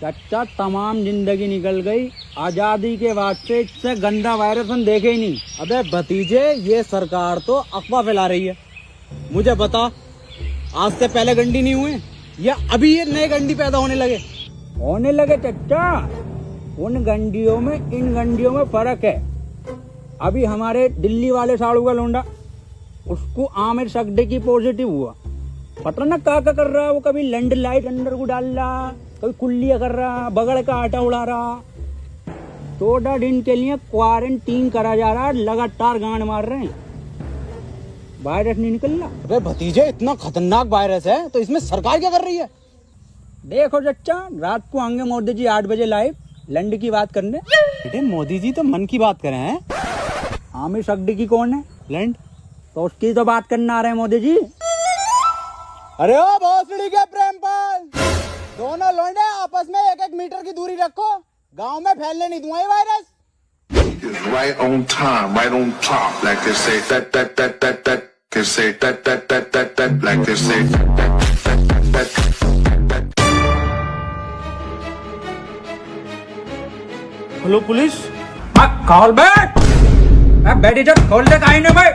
चाचा तमाम जिंदगी निकल गई, आजादी के बाद से इससे गंदा वायरस हम देखे ही नहीं। अबे भतीजे, ये सरकार तो अफवाह फैला रही है। मुझे बता, आज से पहले गंडी नहीं हुए या अभी ये नए गंडी पैदा होने लगे चाचा। उन गंडियों में इन गंडियों में फर्क है। अभी हमारे दिल्ली वाले साड़ू का लोंडा, उसको आमिर सकदे की पॉजिटिव हुआ। पता ना क्या कर रहा है वो, कभी लैंड लाइट अंदर को डाल रहा, कभी कुल्लियां कर रहा, बगड़ का आटा उड़ा रहा। 14 दिन के लिए क्वारंटीन करा जा रहा है, लगातार गांड मार रहे हैं, वायरस नहीं निकल रहा। अबे भतीजे, इतना खतरनाक वायरस है तो इसमें सरकार क्या कर रही है? देखो चच्चा, रात को आएंगे मोदी जी 8 बजे लाइव लैंड की बात करने। बेटे मोदी जी तो मन की बात करें हैं। आमिर सकदी की कौन है? लैंड, तो उसकी तो बात करने आ रहे हैं मोदी जी। अरे ओ भोसड़ी के प्रेमपाल, दोनों लौंडे आपस में 1-1 मीटर की दूरी रखो, गांव में फैलने नहीं दूंगा ये virus. Right on time, right on top, like they say that, can say that, like they say that. Hello police, खोल बैठ, बैठ इधर, खोल दे काहे ना भाई,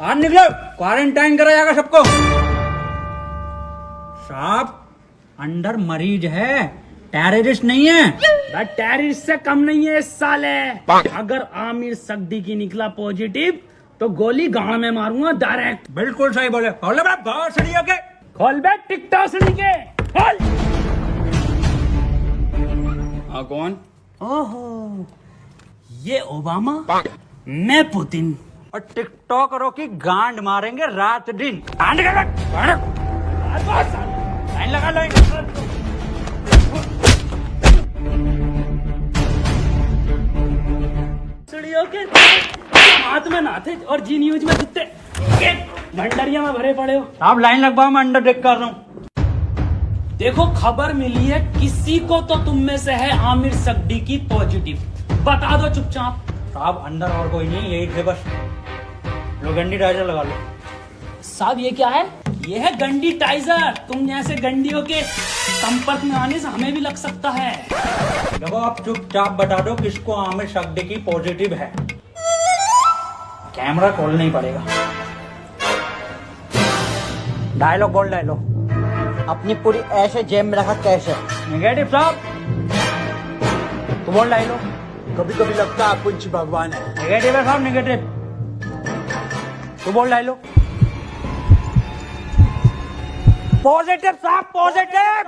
आज निकलो, क्वारंटाइन करा जाएगा सबको। साहब, अंदर मरीज है, टेररिस्ट नहीं है। टेररिस्ट से कम नहीं है इस साले। अगर आमिर सकदी की निकला पॉजिटिव तो गोली गांव में मारूंगा डायरेक्ट। बिल्कुल सही बोले। खोल बैठ भोसड़ी के, खोल बैठ टिकटॉक से के खोल। कौन? ओहो, ये ओबामा, मैं पुतिन। और टिकटॉकरों की गांड मारेंगे रात दिन। लाइन लगा लो। के हाथ में ना थे और जी न्यूज में कुत्ते भंडरिया में भरे पड़े हो। आप लाइन लगवाओ, मैं अंडर टेक कर रहा हूँ। देखो, खबर मिली है किसी को तो तुम में से है आमिर सकदी की पॉजिटिव, बता दो चुपचाप। साहब अंदर और कोई नहीं, यही थे बस। लो गंडी टाइजर लगा लो। साहब ये क्या है? ये है गंडी टाइजर। तुम जैसे गंडियों के संपर्क में आने से हमें भी लग सकता है। देखो, आप चुपचाप बता दो किसको आमिर सकदी की पॉजिटिव है। कैमरा खोलना ही पड़ेगा। डायलॉग बोल, डायलॉग। अपनी पूरी ऐसे जेब में रखा कैसे? नेगेटिव साहब, तो बोल डायलॉग। कभी कभी लगता है कुछ भगवान है। नेगेटिव है साहब, नेगेटिव। तो बोल डायलॉग। पॉजिटिव साहब, पॉजिटिव।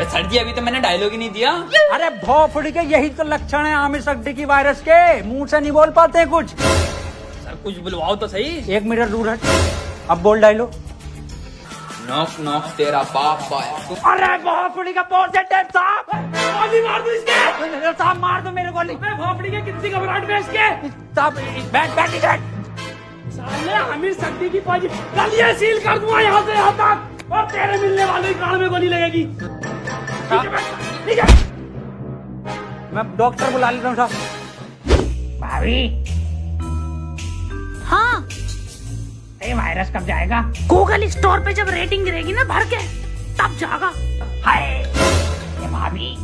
सर जी, अभी तो मैंने डायलॉग ही नहीं दिया। अरे भोफड़ी के, यही तो लक्षण है आमिर सकदी की वायरस के। मुंह से नहीं बोल पाते कुछ। सर कुछ बुलवाओ तो सही। 1 मीटर दूर हट, अब बोल डायलॉग। नॉक नॉक तेरा बाप है। अरे भोफड़ी का पॉजिटिव साहब, गोली मार दो इसके। साहब मार दो मेरे गोली। भोपड़ी के कितनी घबराहट में इसके। साहब बैठ बैठ इधर। साले आमिर सकदी की पॉजिटिव, गलियां सील कर दूंगा यहाँ से यहाँ तक, और तेरे मिलने वाले कान में गोली लगेगी। मैं डॉक्टर बुला लेता हूँ साहब। भाभी, हाँ, ये वायरस कब जाएगा? गूगल स्टोर पे जब रेटिंग गिरेगी ना भर के, तब जाएगा। हाय, ये भाभी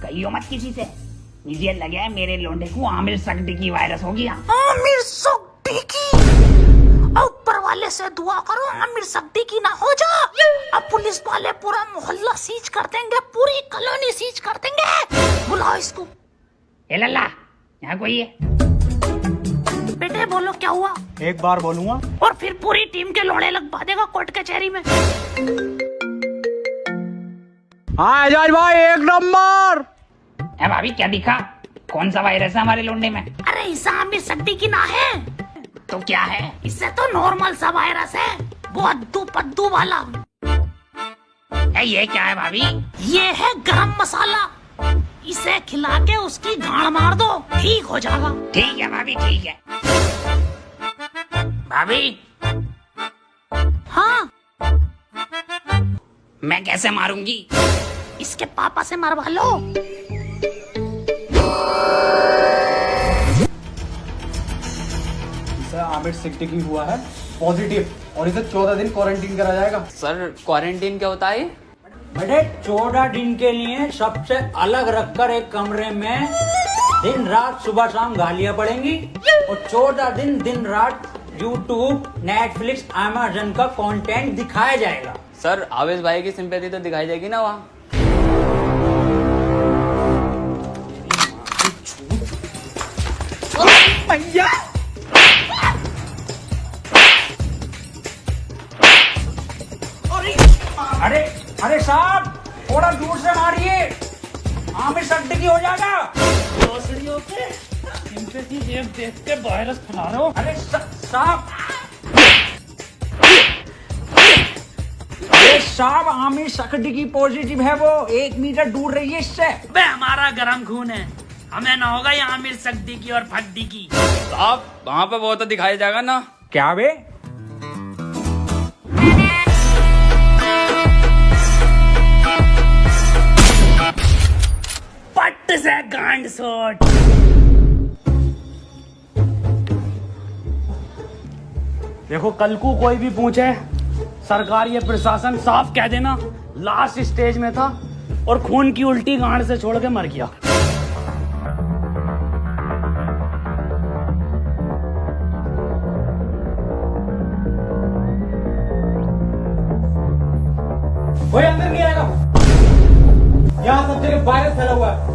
कहियो मत किसी से, मुझे लगे मेरे लोंडे को आमिर सकदी की वायरस हो गया। आमिर सकदी की, ऊपर वाले से दुआ करो आमिर सकदी की ना हो जा। अब पुलिस वाले पूरा मोहल्ला सीज कर देंगे, पूरी कॉलोनी सीज कर देंगे। बुलाओ इसको। ए लल्ला, यहाँ कोई है? बेटे बोलो क्या हुआ? एक बार बोलूंगा और फिर पूरी टीम के लोड़े लगवा देगा कोर्ट कचहरी में। हाँ एजाज भाई, 1 नंबर। ए भाभी, क्या दिखा? कौन सा वायरस है हमारे लोंडे में? अरे इसे आमिर सकदी की ना है तो क्या है? इससे तो नॉर्मल सा वायरस है, वो अद्दू पद्दू वाला। ये क्या है भाभी? ये है गरम मसाला, इसे खिला के उसकी गांड मार दो, ठीक हो जाएगा। ठीक है भाभी, ठीक है। भाभी, हाँ, मैं कैसे मारूंगी? इसके पापा से मरवा लो। आमिर सकदी की हुआ है पॉजिटिव, और इसे 14 दिन क्वारंटीन करा जाएगा। सर क्वारंटीन क्या होता है? बेटे 14 दिन के लिए सबसे अलग रखकर एक कमरे में दिन रात सुबह शाम गालियां पड़ेंगी और 14 दिन रात यूट्यूब, नेटफ्लिक्स, अमेज़न का कंटेंट दिखाया जाएगा। सर आवेश भाई की सिंपैथी तो दिखाई जाएगी ना वहाँ। भैया अरे अरे साहब थोड़ा दूर से मारिए, आमिर सिद्दीकी हो जाएगा। भोसड़ियों पे सिंपैथी देख के वायरस फैला रहे हो। अरे साहब, अरे साहब आमिर सिद्दीकी पॉजिटिव है, वो 1 मीटर दूर रहिए इससे। बे हमारा गरम खून है, हमें ना होगा ये आमिर सिद्दीकी और फद्दीकी। साहब वहाँ पे वो तो दिखाया जाएगा ना। क्या बे? पट्ट से गांड शॉट। देखो कल को कोई भी पूछे, सरकार ये प्रशासन साफ कह देना लास्ट स्टेज में था और खून की उल्टी गांड से छोड़ के मर गया। कोई अंदर नहीं आएगा, यहाँ सब जगह वायरस फैला हुआ है।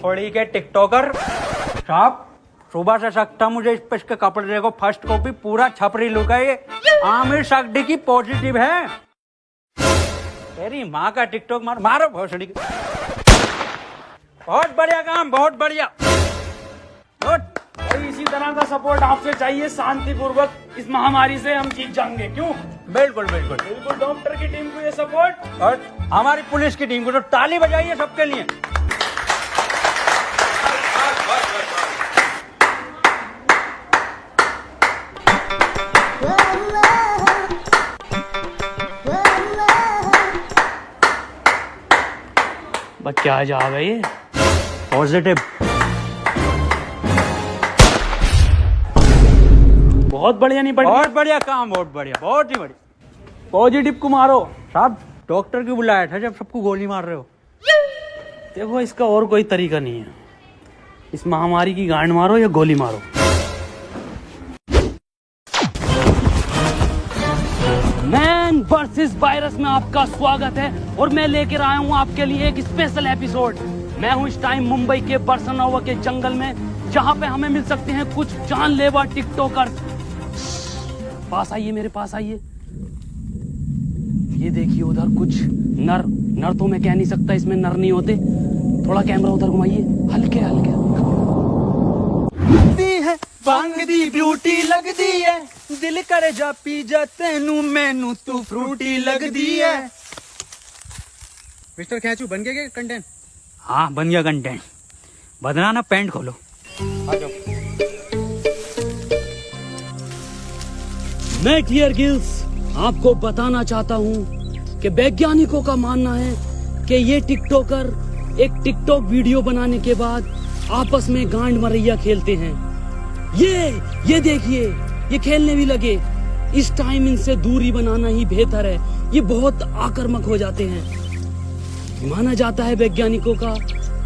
फड़ी के टिकटॉकर साहब, सुबह से सकता मुझे इस पे इसके कपड़े देखो, फर्स्ट कॉपी पूरा छपरी लुक है ये। आमिर सिद्दीकी पॉजिटिव है। तेरी माँ का टिकटॉक मारो भोसड़ी। बहुत बढ़िया काम, बहुत बढ़िया। भाई इसी तरह का सपोर्ट आपसे चाहिए, शांतिपूर्वक इस महामारी से हम जीत जाएंगे। क्यों? बिल्कुल बिल्कुल बिल्कुल। डॉक्टर की टीम को ये सपोर्ट और हमारी पुलिस की टीम को तो ताली बजाइए सबके लिए। बस क्या जा गई ये पॉजिटिव। बहुत बढ़िया। नहीं पड़ी? बहुत बढ़िया काम, बहुत बढ़िया, बहुत ही बढ़िया। पॉजिटिव को मारो साहब डॉक्टर क्यों बुलाया था जब सबको गोली मार रहे हो? देखो इसका और कोई तरीका नहीं है, इस महामारी की गांड मारो या गोली मारो। मैन वर्सेस वायरस में आपका स्वागत है और मैं लेकर आया हूं आपके लिए एक स्पेशल एपिसोड। मैं हूं इस टाइम मुंबई के बरसनोवा के जंगल में, जहां पे हमें मिल सकते हैं कुछ जानलेवा टिकटॉकर। पास आइए, मेरे पास आइए। ये देखिए उधर कुछ नर तो मैं कह नहीं सकता, इसमें नर नहीं होते। थोड़ा कैमरा उधर घुमाइए, हल्के हल्के। है बांग दी ब्यूटी लगदी है, दिल करे जा पी जा तेनू मैनू तू फ्रूटी लगदी है। मिस्टर खैचू बन गया क्या कंटेंट? हाँ बन गया कंटेंट। बदना ना पैंट खोलो। आ जाओ। मैं क्लियर गिल्स आपको बताना चाहता हूं कि वैज्ञानिकों का मानना है कि ये टिकटॉकर एक टिकटॉक वीडियो बनाने के बाद आपस में गांड मरैया खेलते हैं। ये देखिए, ये खेलने भी लगे। इस टाइम इनसे दूरी बनाना ही बेहतर है, ये बहुत आक्रामक हो जाते हैं। माना जाता है वैज्ञानिकों का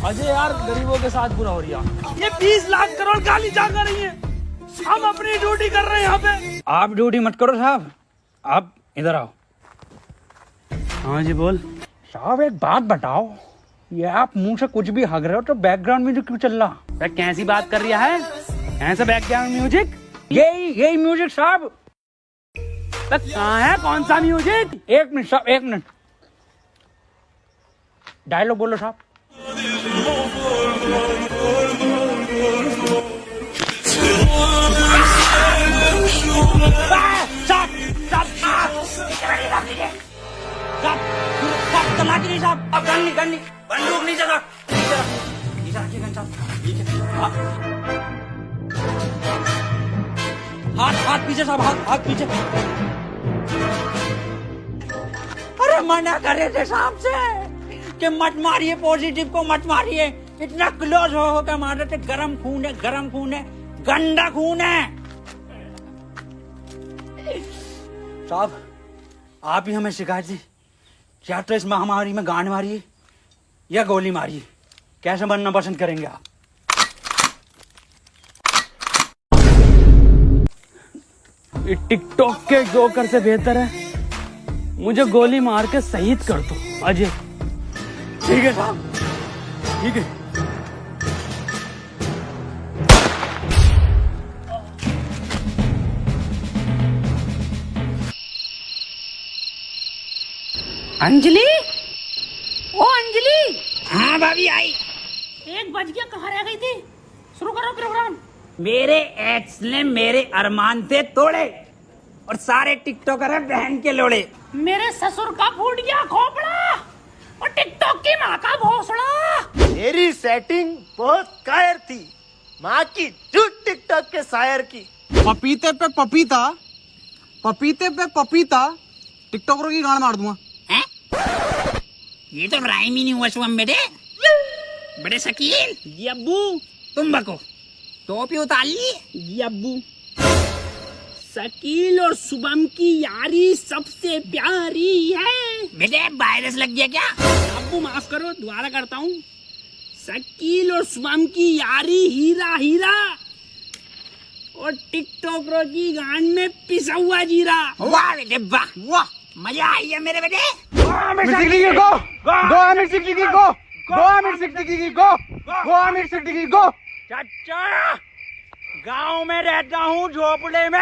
अजय यार गरीबों के साथ बुरा हो रहा। ये 20 लाख करोड़ गाली जा कर रही है, हम अपनी ड्यूटी कर रहे हैं यहाँ पे। आप ड्यूटी मत करो साहब, आप इधर आओ। हाँ जी बोल। साहब एक बात बताओ, ये आप मुंह से कुछ भी हग रहे हो तो बैकग्राउंड म्यूजिक क्यों चल रहा? कैसी बात कर रहा है? ऐसा बैकग्राउंड म्यूजिक? यही म्यूजिक साहब। कहाँ है, कौन सा म्यूजिक? एक मिनट साहब, एक मिनट। डायलॉग बोलो साहब। साहब अब करनी बंदूक नहीं जगह हाथ पीछे साहब, हाथ पीछे। अरे मना करे थे साहब से कि मत मारिए, पॉजिटिव को मत मारिए। इतना क्लोज हो के मार रहे थे। गरम खून है, गंदा खून है। साहब आप ही हमें शिकायत दी, या तो इस महामारी में गांड मारिए या गोली मारिए, कैसे बनना पसंद करेंगे आप? टिकटॉक के जोकर से बेहतर है मुझे गोली मार के शहीद कर दो अजय। ठीक है साहब, ठीक है। अंजलि, ओ अंजलि। हाँ भाभी आई। 1 बज गया, कहाँ रह गई थी? शुरू करो प्रोग्राम। मेरे एक्स ने मेरे अरमान थे तोड़े और सारे टिकटॉकर हैं बहन के लोड़े। मेरे ससुर का फूट गया खोपड़ा और टिकटॉक की माँ का भोसड़ा। मेरी सेटिंग बहुत कायर थी, माँ की झूठ टिकटॉक के शायर की। पपीते पे पपीता, पपीते पे पपीता, टिकटॉकरों की गांड मार दूंगा। ये तो राइम ही नहीं हुआ शुभम बेटे। बड़े शकील। जी अब्बू। तुम बको, टोपी उतार ली। जी अब्बू। शकील और शुभम की यारी सबसे प्यारी है। बेटे वायरस लग गया क्या? अब्बू माफ करो, दोबारा करता हूँ। शकील और शुभम की यारी हीरा हीरा और टिकटॉकरों की गांड में पिसा हुआ जीरा। वाह बेटे वाह, वाह मजा आई है मेरे बेटे। चाचा गांव में रहता हूँ झोपड़े में।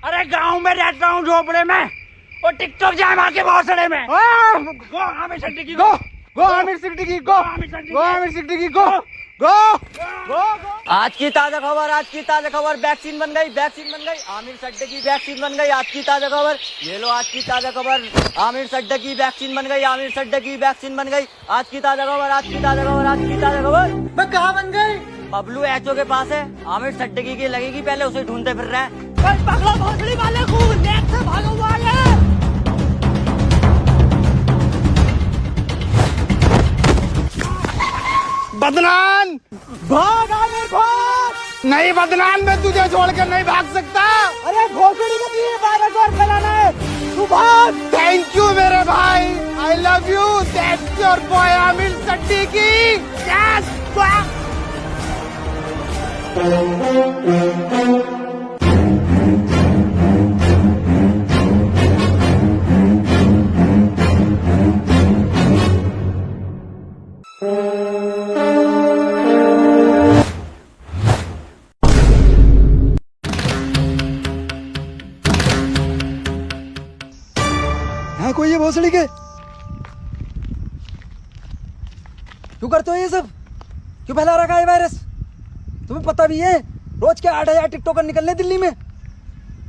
अरे गांव में रहता हूँ झोपड़े में और टिकटॉक जाए मार के भौसड़े में। गो आमिर सिद्दीकी की गो, गो आमिर सिद्दीकी की गो, गो आमिर सिद्दीकी की गो, गो गो। आज की ताजा खबर, वैक्सीन बन गई, आमिर सड्डे की वैक्सीन बन गई। आज की ताजा खबर, ये लो आज की ताजा खबर, आमिर सड्डे की वैक्सीन बन गई, आज की ताजा खबर। मैं कहाँ बन गई? बबलू एचओ के पास है, आमिर सड्डे की लगेगी, पहले उसे ढूंढते फिर रहे हैं। पकड़ो भोसड़ी वाले को, नेक से भागा हुआ है। बदनाम भाग, आमिर भाग। नहीं बदनाम, मैं तुझे छोड़कर नहीं भाग सकता। अरे भोसड़ी का भी वायरस और फैलाना है, तू भाग। थैंक यू मेरे भाई, I love you. That's your boy Aamir Siddiqui. Yes है कोई ये भोसड़ी के? क्यों करते हो ये सब? क्यों फैला रखा है वायरस? तुम्हें पता भी है रोज के 8,000 टिकटॉकर निकलने दिल्ली में।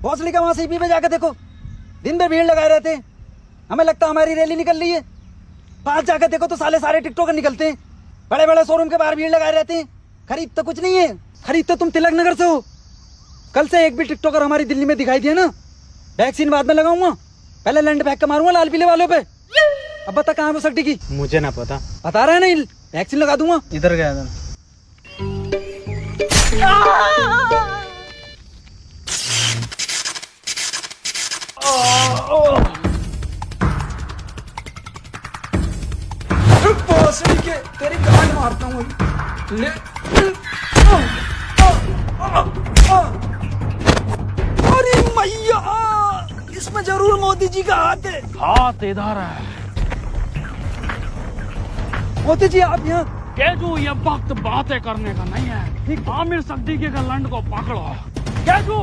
भोसड़ी का वहां सीपी पे जाकर देखो, दिन भर भीड़ लगाए रहते हैं। हमें लगता है हमारी रैली निकल रही है। पास जाकर देखो तो सारे टिकटॉकर निकलते हैं। बड़े बड़े शोरूम के बाहर भीड़ लगाए रहते हैं। खरीद तो कुछ नहीं है, खरीद तो तुम तिलक नगर से हो। कल से एक भी टिकटॉकर हमारी दिल्ली में दिखाई दिया ना, वैक्सीन बाद में लगाऊंगा, पहले लैंड फेंक के मारूंगा लाल पीले वालों पे। अब बता कहाँ है वो सट्टी की? मुझे ना पता। बता रहा है नहीं, वैक्सीन लगा दूंगा। इधर गया था। भोसड़ी के तेरी गांड मारता हूँ ले अरे मैया, इसमें जरूर मोदी जी का हाथ है। हाथ इधर है। मोदी जी आप यहाँ। केजू, ये वक्त बातें करने का नहीं है। आमिर सिद्दीकी के लंड को पकड़ो। केजू,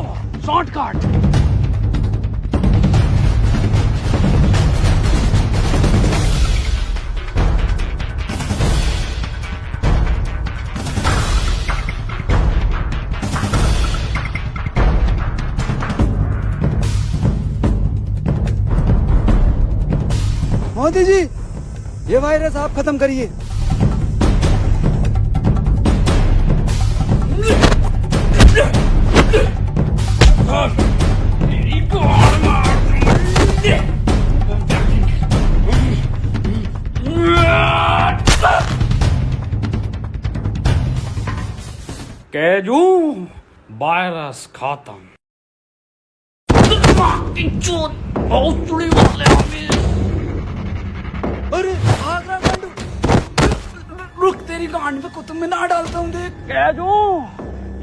शॉर्टकट। मोदी जी, ये वायरस आप खत्म करिए। केजू, वायरस खत्म। अरे भाग रहा गांडू। रुक, तेरी गांड पे कुतुब मीनार डालता हूँ देख। केजू,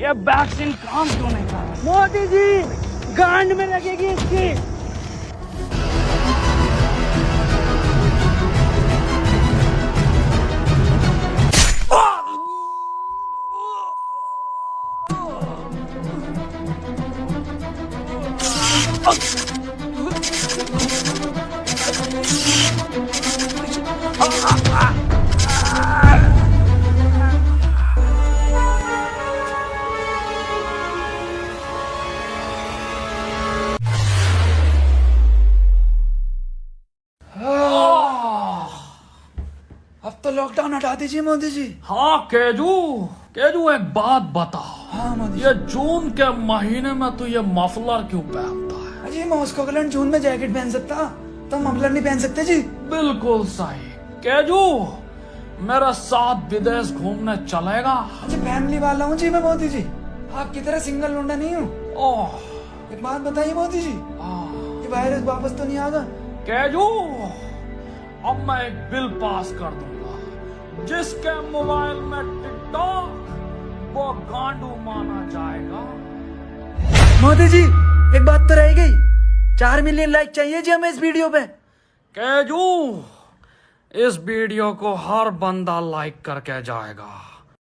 ये वैक्सीन काम क्यों नहीं कर रहा? मोदी जी, गांड में लगेगी इसकी। अब तो लॉकडाउन हटा दीजिए मोदी जी। हाँ केजू, केजू एक बात बता। हाँ मोदी जी। ये जून के महीने में तू ये मफलर क्यों पहनता है? अजी मॉस्को का जून में जैकेट पहन सकता, तो मफलर नहीं पहन सकते जी। बिल्कुल सही। केजू, मेरे साथ विदेश घूमने चलेगा? अच्छा, फैमिली वाला हूँ जी मैं मोदी जी, आपकी तरह सिंगल लौंडा नहीं हूँ। ओह, एक बात बताइए मोदी जी, ये वायरस वापस तो नहीं आगा? केजू, अब मैं एक बिल पास कर दूंगा, जिसके मोबाइल में टिकटॉक, वो गांडू माना जाएगा। मोदी जी, एक बात तो रह गई, 4 मिलियन लाइक चाहिए जी हमें इस वीडियो पे। केजू, इस वीडियो को हर बंदा लाइक करके जाएगा।